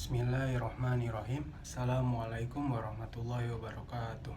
Bismillahirrahmanirrahim. Assalamualaikum warahmatullahi wabarakatuh.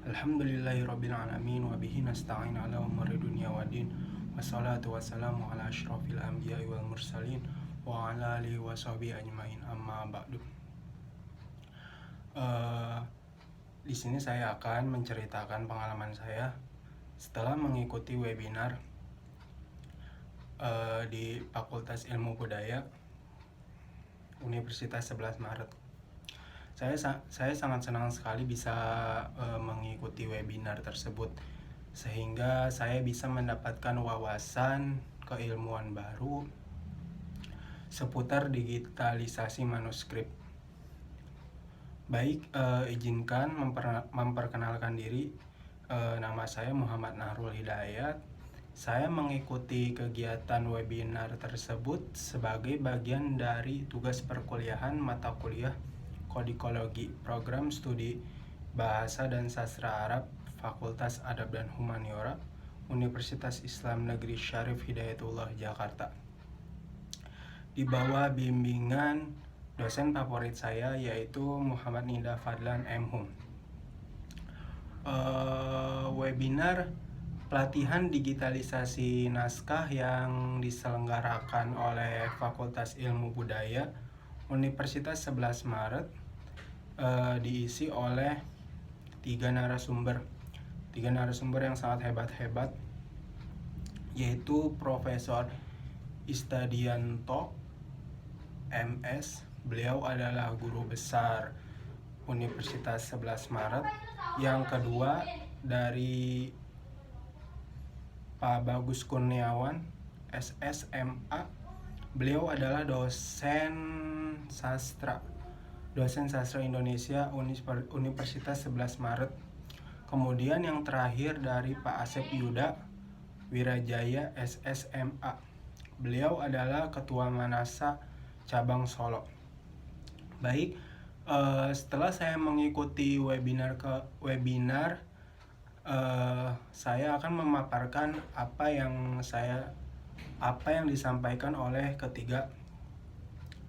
Alhamdulillahirabbil alamin wa bihi nasta'in ala umuri dunya waddin. Wassalatu wassalamu ala asyrafil anbiya'i wal mursalin wa ala alihi washabihi ajmain. Amma ba'du. Di sini saya akan menceritakan pengalaman saya setelah mengikuti webinar di Fakultas Ilmu Budaya Universitas 11 Maret. Saya sangat senang sekali bisa mengikuti webinar tersebut, sehingga saya bisa mendapatkan wawasan keilmuan baru seputar digitalisasi manuskrip. Baik, izinkan memperkenalkan diri. Nama saya Muhammad Nahrul Hidayat. Saya mengikuti kegiatan webinar tersebut sebagai bagian dari tugas perkuliahan mata kuliah Kodikologi Program Studi Bahasa dan Sastra Arab Fakultas Adab dan Humaniora Universitas Islam Negeri Syarif Hidayatullah Jakarta, di bawah bimbingan dosen favorit saya yaitu Muhammad Nida Fadlan M.Hum. Webinar pelatihan digitalisasi naskah yang diselenggarakan oleh Fakultas Ilmu Budaya Universitas 11 Maret diisi oleh tiga narasumber yang sangat hebat, yaitu Profesor Istadianto MS. Beliau adalah guru besar Universitas 11 Maret. Yang kedua dari Pak Bagus Kurniawan, SSMA. Beliau adalah dosen sastra Indonesia Universitas 11 Maret. Kemudian yang terakhir dari Pak Asep Yuda Wirajaya, SSMA. Beliau adalah Ketua Manasa Cabang Solo. Baik, setelah saya mengikuti webinar saya akan memaparkan apa yang disampaikan oleh ketiga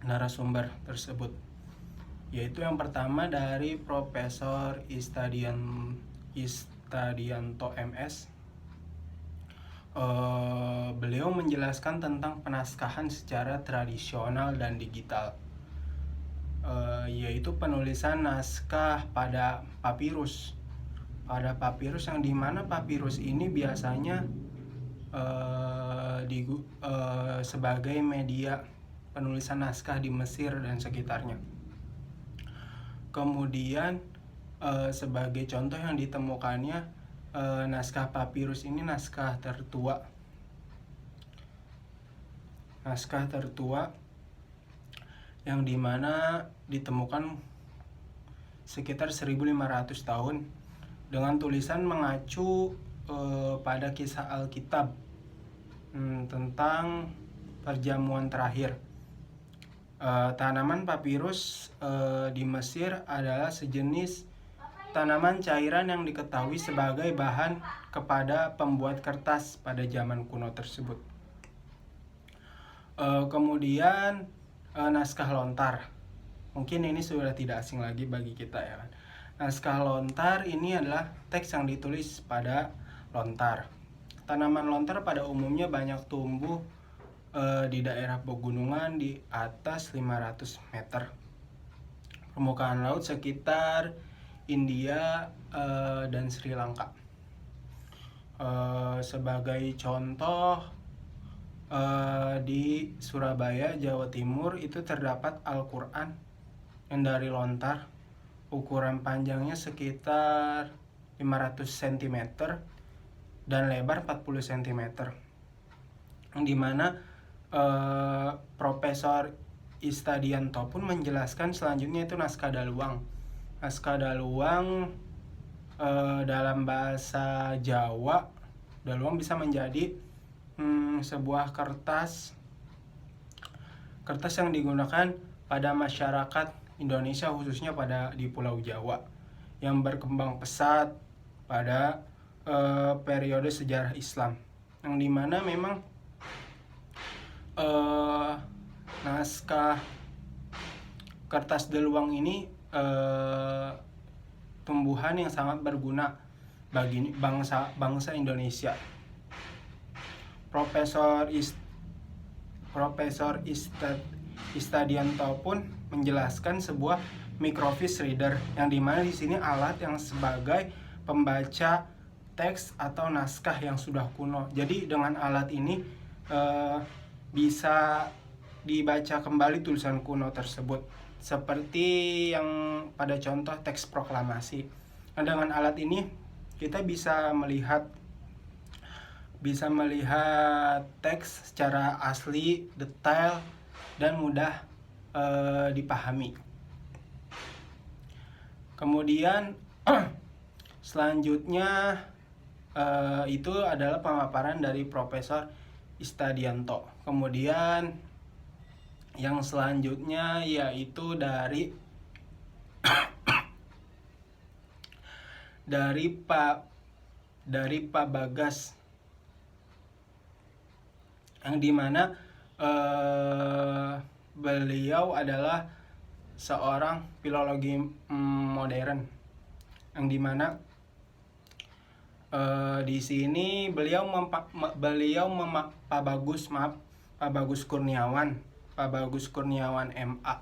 narasumber tersebut, yaitu yang pertama dari Profesor Istadianto MS. Beliau menjelaskan tentang penaskahan secara tradisional dan digital, yaitu penulisan naskah pada papirus yang dimana papirus ini biasanya sebagai media penulisan naskah di Mesir dan sekitarnya. Kemudian sebagai contoh yang ditemukannya naskah papirus ini naskah tertua yang dimana ditemukan sekitar 1500 tahun dengan tulisan mengacu pada kisah Alkitab tentang perjamuan terakhir. Tanaman papirus di Mesir adalah sejenis tanaman cairan yang diketahui sebagai bahan kepada pembuat kertas pada zaman kuno tersebut. Kemudian naskah lontar. Mungkin ini sudah tidak asing lagi bagi kita, ya kan. Naskah lontar ini adalah teks yang ditulis pada lontar. Tanaman lontar pada umumnya banyak tumbuh di daerah pegunungan di atas 500 meter permukaan laut sekitar India dan Sri Lanka. Sebagai contoh, di Surabaya, Jawa Timur itu terdapat Al-Quran yang dari lontar. Ukuran panjangnya sekitar 500 cm dan lebar 40 cm. Di mana Profesor Istadianto pun menjelaskan selanjutnya itu naskah daluang. Naskah daluang dalam bahasa Jawa, daluang bisa menjadi sebuah kertas yang digunakan pada masyarakat Indonesia, khususnya di Pulau Jawa, yang berkembang pesat pada periode sejarah Islam, yang dimana memang naskah kertas deluang ini tumbuhan yang sangat berguna bagi bangsa Indonesia. Profesor Istadianto pun menjelaskan sebuah microfiche reader, yang dimana di sini alat yang sebagai pembaca teks atau naskah yang sudah kuno. Jadi dengan alat ini bisa dibaca kembali tulisan kuno tersebut, seperti yang pada contoh teks proklamasi. Nah, dengan alat ini kita bisa melihat teks secara asli, detail, dan mudah dipahami. Kemudian selanjutnya itu adalah pemaparan dari Profesor Istadianto. Kemudian yang selanjutnya yaitu dari Pak Bagas, yang dimana beliau adalah seorang filologi modern, yang dimana di sini Pak Bagus Kurniawan MA.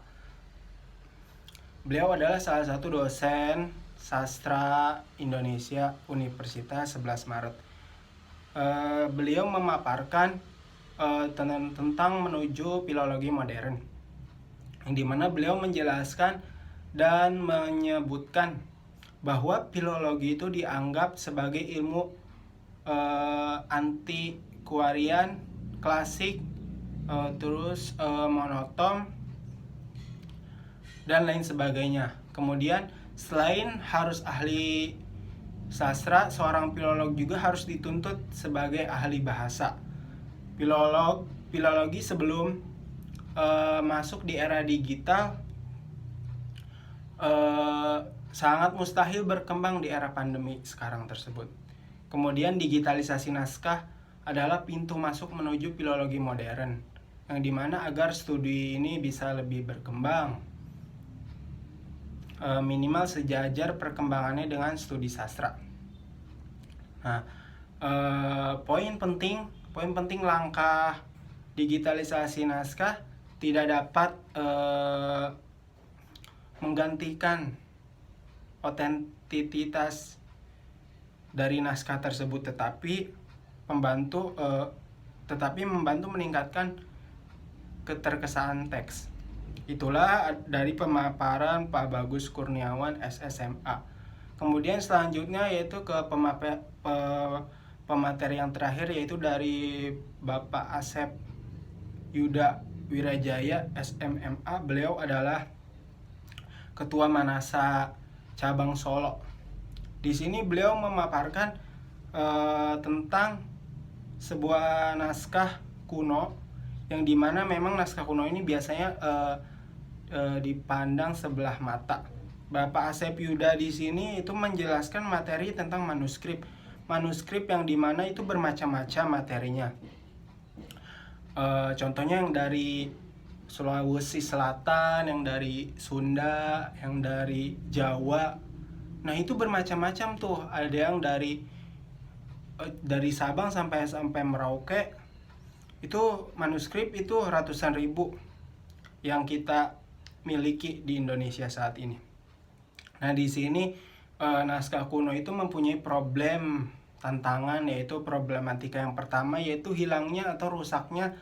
Beliau adalah salah satu dosen sastra Indonesia Universitas 11 Maret. Beliau memaparkan tentang menuju filologi modern, yang dimana beliau menjelaskan dan menyebutkan bahwa filologi itu dianggap sebagai ilmu antiquarian, klasik, terus monoton, dan lain sebagainya. Kemudian selain harus ahli sastra, seorang filolog juga harus dituntut sebagai ahli bahasa. Filologi sebelum masuk di era digital sangat mustahil berkembang di era pandemi sekarang tersebut. Kemudian digitalisasi naskah adalah pintu masuk menuju filologi modern, yang dimana agar studi ini bisa lebih berkembang, minimal sejajar perkembangannya dengan studi sastra. Nah, poin penting langkah digitalisasi naskah tidak dapat menggantikan otentitas dari naskah tersebut, tetapi membantu meningkatkan keterkesan teks. Itulah dari pemaparan Pak Bagus Kurniawan SSMA. Kemudian selanjutnya yaitu ke pemateri yang terakhir, yaitu dari Bapak Asep Yuda Wirajaya SMMA. Beliau adalah Ketua Manasa Cabang Solo. Di sini beliau memaparkan tentang sebuah naskah kuno, yang dimana memang naskah kuno ini biasanya dipandang sebelah mata. Bapak Asep Yuda di sini itu menjelaskan materi tentang manuskrip yang dimana itu bermacam-macam materinya. Contohnya yang dari Sulawesi Selatan, yang dari Sunda, yang dari Jawa. Nah, itu bermacam-macam tuh. Ada yang dari Sabang sampai Merauke. Itu manuskrip itu ratusan ribu yang kita miliki di Indonesia saat ini. Nah, di sini naskah kuno itu mempunyai tantangan, yaitu problematika yang pertama, yaitu hilangnya atau rusaknya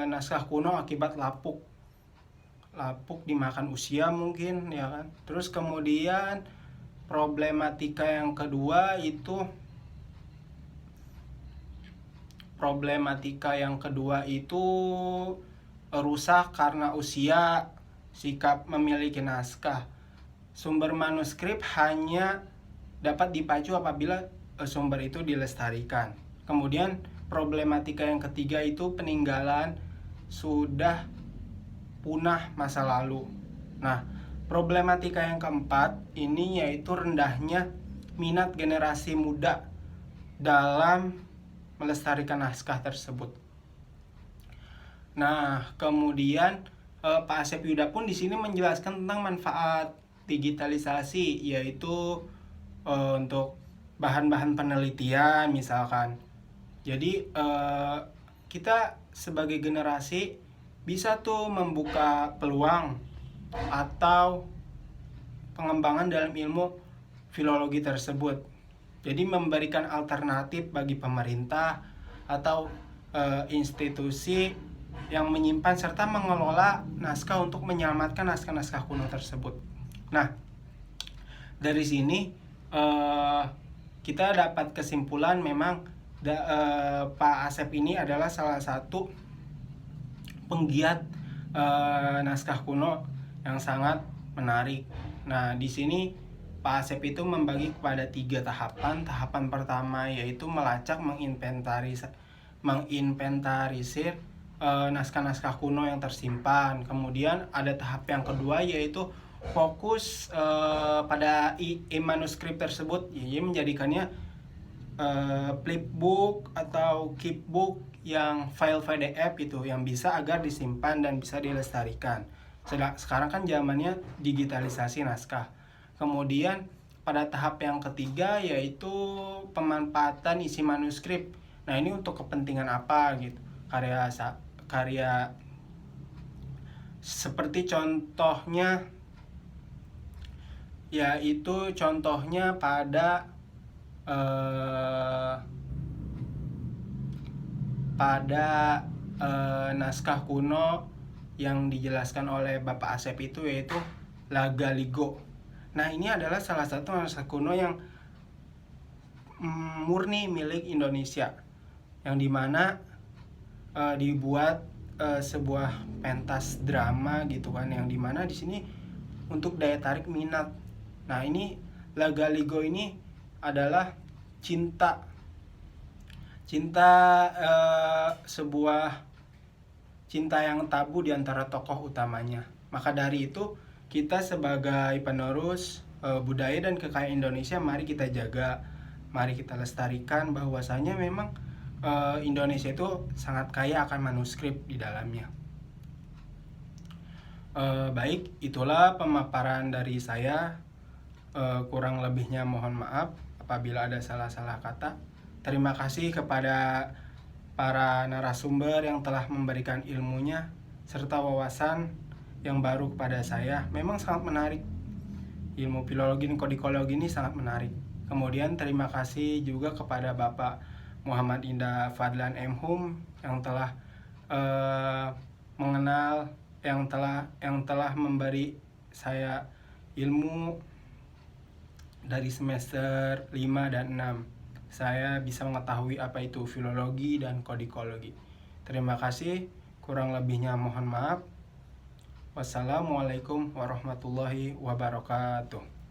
naskah kuno akibat lapuk dimakan usia mungkin, ya kan. Terus kemudian problematika yang kedua itu rusak karena usia, sikap memiliki naskah. Sumber manuskrip hanya dapat dipacu apabila sumber itu dilestarikan. Kemudian problematika yang ketiga itu peninggalan sudah punah masa lalu. Nah, problematika yang keempat ini yaitu rendahnya minat generasi muda dalam melestarikan naskah tersebut. Nah, kemudian Pak Asep Yuda pun di sini menjelaskan tentang manfaat digitalisasi, yaitu untuk bahan-bahan penelitian misalkan. Jadi kita sebagai generasi bisa tuh membuka peluang atau pengembangan dalam ilmu filologi tersebut. Jadi memberikan alternatif bagi pemerintah atau institusi yang menyimpan serta mengelola naskah untuk menyelamatkan naskah-naskah kuno tersebut. Nah, dari sini kita dapat kesimpulan memang Pak Asep ini adalah salah satu penggiat naskah kuno yang sangat menarik. Nah, di sini Pak Asep itu membagi kepada 3 tahapan. Tahapan pertama yaitu melacak, menginventarisir naskah-naskah kuno yang tersimpan. Kemudian ada tahap yang kedua yaitu fokus pada manuskrip tersebut, jadi menjadikannya flipbook atau keepbook yang file PDF itu yang bisa agar disimpan dan bisa dilestarikan. Sekarang kan zamannya digitalisasi naskah. Kemudian pada tahap yang ketiga yaitu pemanfaatan isi manuskrip. Nah, ini untuk kepentingan apa gitu? Karya seperti contohnya yaitu contohnya pada naskah kuno yang dijelaskan oleh Bapak Asep itu yaitu Lagaligo. Nah, ini adalah salah satu naskah kuno yang murni milik Indonesia, yang dimana dibuat sebuah pentas drama gitu kan, yang dimana di sini untuk daya tarik minat. Nah, ini Lagaligo ini adalah cinta sebuah cinta yang tabu di antara tokoh utamanya. Maka dari itu kita sebagai penerus budaya dan kekayaan Indonesia, mari kita jaga, mari kita lestarikan bahwasanya memang Indonesia itu sangat kaya akan manuskrip di dalamnya. Baik, itulah pemaparan dari saya. Kurang lebihnya mohon maaf apabila ada salah-salah kata. Terima kasih kepada para narasumber yang telah memberikan ilmunya serta wawasan yang baru kepada saya. Memang sangat menarik. Ilmu filologi dan kodikologi ini sangat menarik. Kemudian terima kasih juga kepada Bapak Muhammad Indah Fadlan M.Hum yang telah mengenal, yang telah memberi saya ilmu dari semester 5 dan 6. Saya bisa mengetahui apa itu filologi dan kodikologi. Terima kasih, kurang lebihnya mohon maaf. Wassalamualaikum warahmatullahi wabarakatuh.